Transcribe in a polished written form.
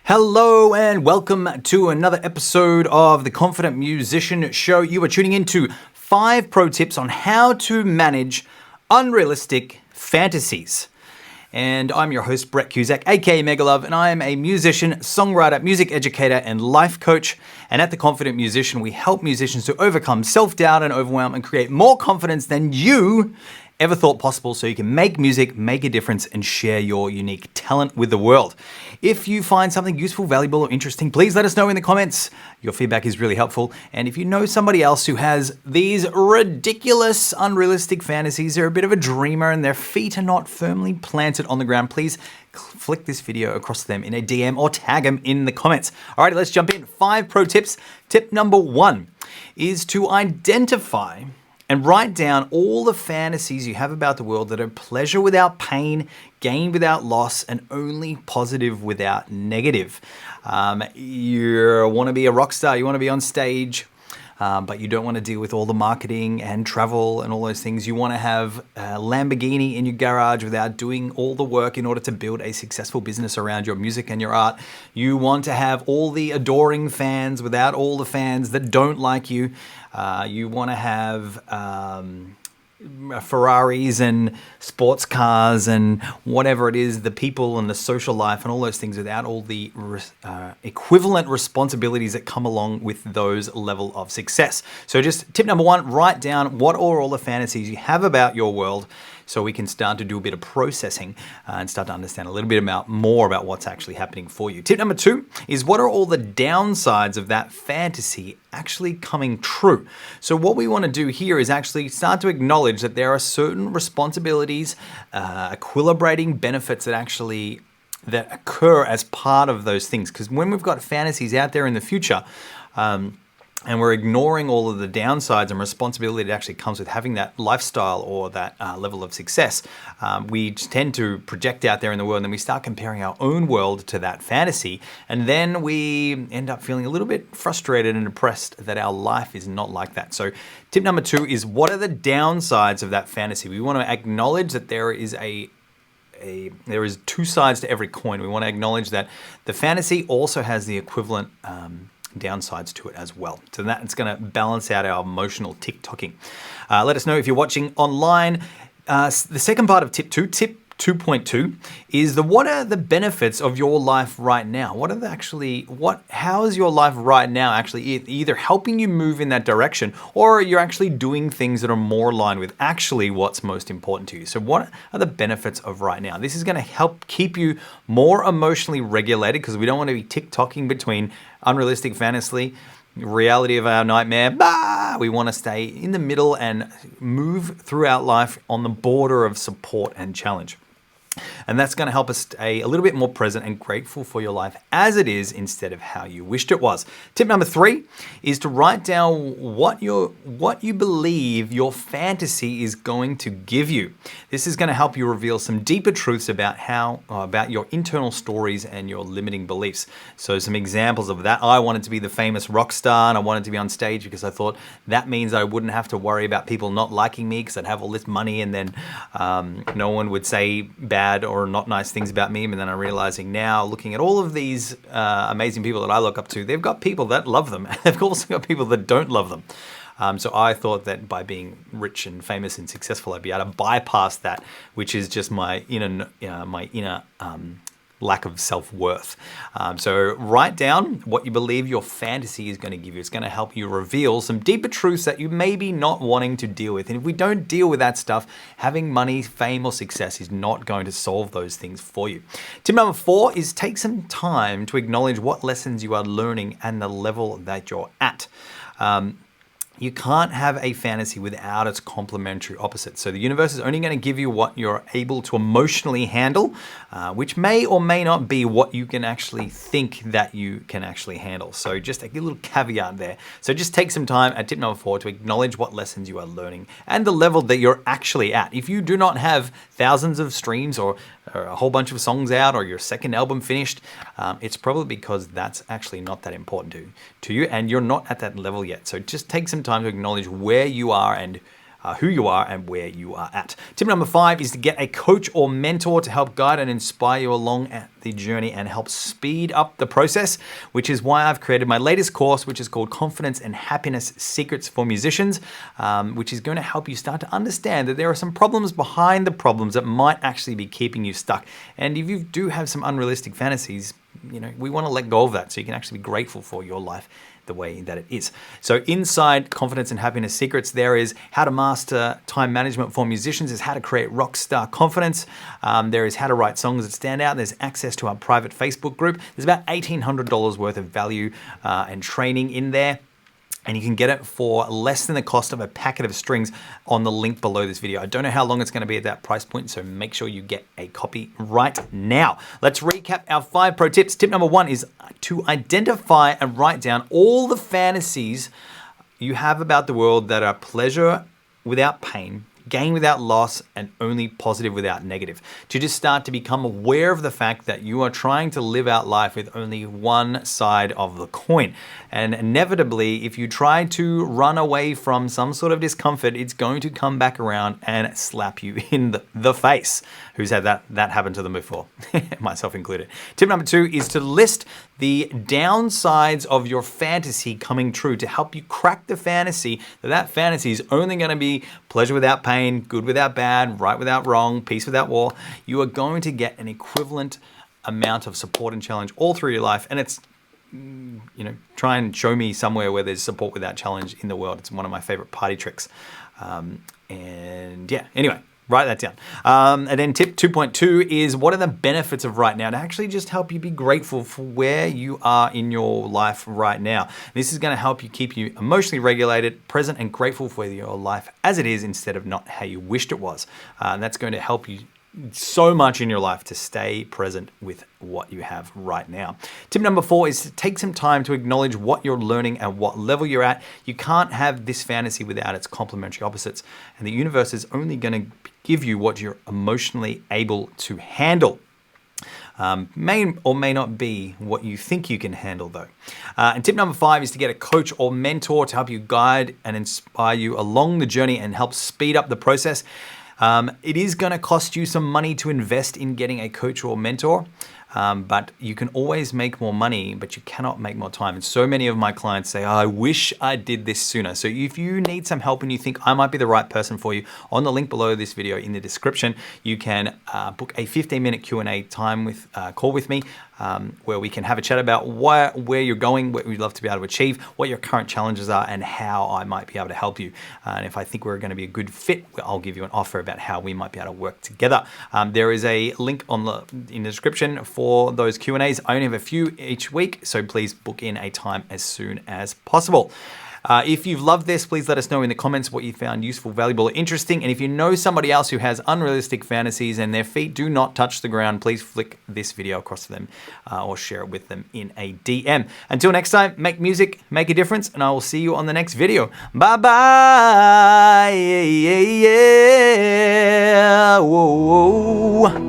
Hello and welcome to another episode of the Confident Musician Show. You are tuning into 5 pro tips on how to manage unrealistic fantasies. And I'm your host, Brett Cusack, aka Megalove, and I am a musician, songwriter, music educator, and life coach. And at The Confident Musician, we help musicians to overcome self-doubt and overwhelm and create more confidence than you ever thought possible so you can make music, make a difference, and share your unique talent with the world. If you find something useful, valuable, or interesting, please let us know in the comments. Your feedback is really helpful. And if you know somebody else who has these ridiculous, unrealistic fantasies, they're a bit of a dreamer and their feet are not firmly planted on the ground, please flick this video across to them in a DM or tag them in the comments. All right, let's jump in. 5 pro tips. Tip number 1 is to identify and write down all the fantasies you have about the world that are pleasure without pain, gain without loss, and only positive without negative. You want to be a rock star, you want to be on stage, but you don't want to deal with all the marketing and travel and all those things. You want to have a Lamborghini in your garage without doing all the work in order to build a successful business around your music and your art. You want to have all the adoring fans without all the fans that don't like you. You want to have Ferraris and sports cars and whatever it is, the people and the social life and all those things without all the equivalent responsibilities that come along with those level of success. So just tip number 1, write down what are all the fantasies you have about your world so we can start to do a bit of processing and start to understand a little bit more about what's actually happening for you. Tip number 2 is what are all the downsides of that fantasy actually coming true? So what we want to do here is actually start to acknowledge that there are certain responsibilities, equilibrating benefits that occur as part of those things. Because when we've got fantasies out there in the future, and we're ignoring all of the downsides and responsibility that actually comes with having that lifestyle or that level of success, we tend to project out there in the world and then we start comparing our own world to that fantasy. And then we end up feeling a little bit frustrated and depressed that our life is not like that. So tip number 2 is what are the downsides of that fantasy? We want to acknowledge that there is there is 2 sides to every coin. We want to acknowledge that the fantasy also has the equivalent downsides to it as well. So that's going to balance out our emotional tick-tocking. Let us know if you're watching online. The second part of tip 2.2 is what are the benefits of your life right now? How is your life right now actually either helping you move in that direction or you're actually doing things that are more aligned with actually what's most important to you? So what are the benefits of right now? This is going to help keep you more emotionally regulated because we don't want to be tick-tocking between unrealistic fantasy, reality of our nightmare. We want to stay in the middle and move throughout life on the border of support and challenge. And that's going to help us stay a little bit more present and grateful for your life as it is instead of how you wished it was. Tip number 3 is to write down what you believe your fantasy is going to give you. This is going to help you reveal some deeper truths about your internal stories and your limiting beliefs. So some examples of that. I wanted to be the famous rock star and I wanted to be on stage because I thought that means I wouldn't have to worry about people not liking me because I'd have all this money and then no one would say bad or not nice things about me. And then I'm realizing now, looking at all of these amazing people that I look up to, they've got people that love them. They've also got people that don't love them. So I thought that by being rich and famous and successful, I'd be able to bypass that, which is just my inner lack of self-worth. So write down what you believe your fantasy is going to give you. It's going to help you reveal some deeper truths that you may be not wanting to deal with. And if we don't deal with that stuff, having money, fame, or success is not going to solve those things for you. Tip number 4 is take some time to acknowledge what lessons you are learning and the level that you're at. You can't have a fantasy without its complementary opposite. So the universe is only going to give you what you're able to emotionally handle, which may or may not be what you can actually think that you can actually handle. So just a little caveat there. So just take some time at tip number 4 to acknowledge what lessons you are learning and the level that you're actually at. If you do not have thousands of streams or a whole bunch of songs out or your second album finished, it's probably because that's actually not that important to you and you're not at that level yet. So just take some time to acknowledge where you are and who you are and where you are at. Tip number 5 is to get a coach or mentor to help guide and inspire you along the journey and help speed up the process, which is why I've created my latest course, which is called Confidence and Happiness Secrets for Musicians, which is going to help you start to understand that there are some problems behind the problems that might actually be keeping you stuck. And if you do have some unrealistic fantasies, we want to let go of that so you can actually be grateful for your life the way that it is. So inside Confidence and Happiness Secrets, there is how to master time management for musicians, there's how to create rock star confidence, there is how to write songs that stand out, there's access to our private Facebook group, there's about $1,800 worth of value and training in there. And you can get it for less than the cost of a packet of strings on the link below this video. I don't know how long it's going to be at that price point, so make sure you get a copy right now. Let's recap our 5 pro tips. Tip number 1 is to identify and write down all the fantasies you have about the world that are pleasure without pain, gain without loss, and only positive without negative. To just start to become aware of the fact that you are trying to live out life with only one side of the coin. And inevitably, if you try to run away from some sort of discomfort, it's going to come back around and slap you in the face. Who's had that happen to them before? Myself included. Tip number 2 is to list the downsides of your fantasy coming true to help you crack the fantasy that fantasy is only going to be pleasure without pain, good without bad, right without wrong, peace without war. You are going to get an equivalent amount of support and challenge all through your life. And it's, try and show me somewhere where there's support without challenge in the world. It's one of my favorite party tricks. Anyway. Write that down. And then tip 2.2 is what are the benefits of right now to actually just help you be grateful for where you are in your life right now. This is going to help you keep you emotionally regulated, present, and grateful for your life as it is instead of not how you wished it was. And that's going to help you so much in your life to stay present with what you have right now. Tip number 4 is to take some time to acknowledge what you're learning and what level you're at. You can't have this fantasy without its complementary opposites, and the universe is only going to give you what you're emotionally able to handle. May or may not be what you think you can handle though. And tip number 5 is to get a coach or mentor to help you guide and inspire you along the journey and help speed up the process. It is going to cost you some money to invest in getting a coach or mentor, but you can always make more money, but you cannot make more time. And so many of my clients say, I wish I did this sooner. So if you need some help and you think I might be the right person for you, on the link below this video in the description, you can book a 15-minute Q&A call with me, where we can have a chat about where you're going, what we'd love to be able to achieve, what your current challenges are, and how I might be able to help you. And if I think we're going to be a good fit, I'll give you an offer about how we might be able to work together. There is a link in the description for those Q&As. I only have a few each week, so please book in a time as soon as possible. If you've loved this, please let us know in the comments what you found useful, valuable, or interesting. And if you know somebody else who has unrealistic fantasies and their feet do not touch the ground, please flick this video across to them or share it with them in a DM. Until next time, make music, make a difference, and I will see you on the next video. Bye-bye. Whoa.